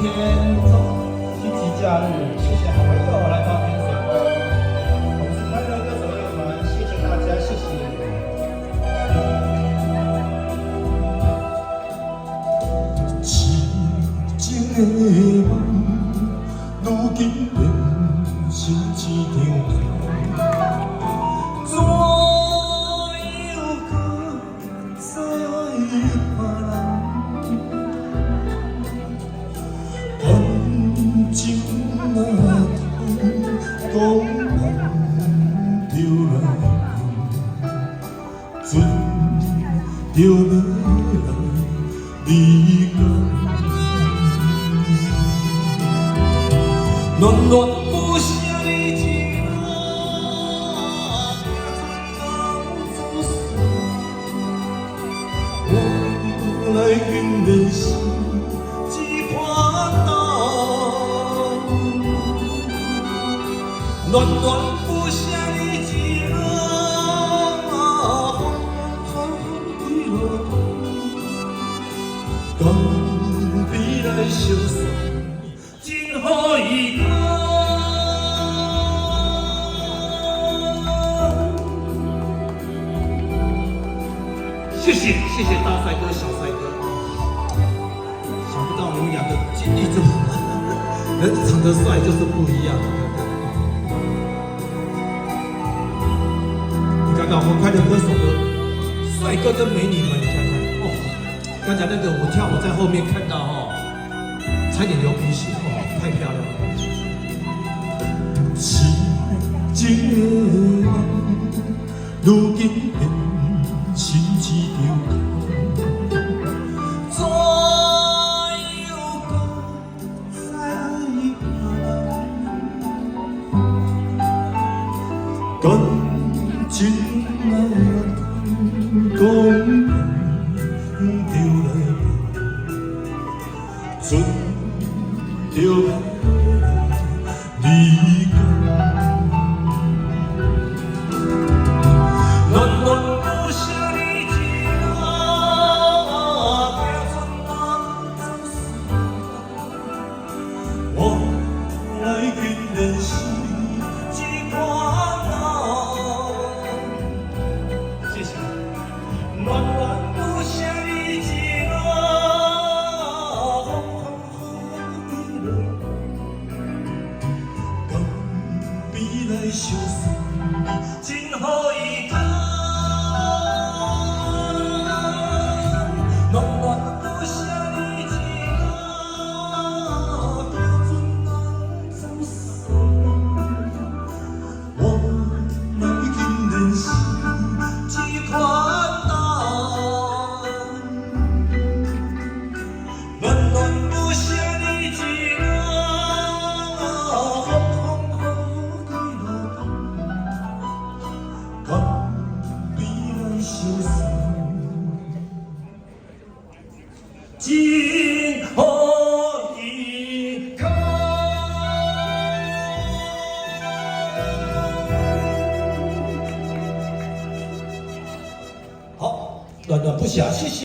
天积极假日，谢谢好朋友来到天水宫，我是快乐歌手乐团，谢谢大家，谢谢。痴情的梦，如今变成一场空。怎又搁再看人？感情那痛，讲着来准着要来离开。暖暖不舍你一个，行船人走散。我来眷恋是一款等，暖暖不舍你一个，风雨落东，江边来相送。真好意讲，谢谢大帅哥小帅哥，想不到我们两个经历这么，人长得帅就是不一样，对不对？你看看我们快乐歌手的帅哥跟美女们，你看看哦，刚才那个我跳舞在后面看到哦。差点流鼻血哦，太漂亮了！痴情的梦，如今变成一场空。怎又搁再看？感情那痛，讲着来准。就要离开，暖暖不舍你一个，行船人走散。我来眷恋是一款人，谢谢。暖暖不舍你一个。来相思，真好意讲。暖暖不舍你一个，行船人走散。我来眷恋是一款人，暖暖不舍你一个。真好意讲，好，暖暖不暇，谢谢。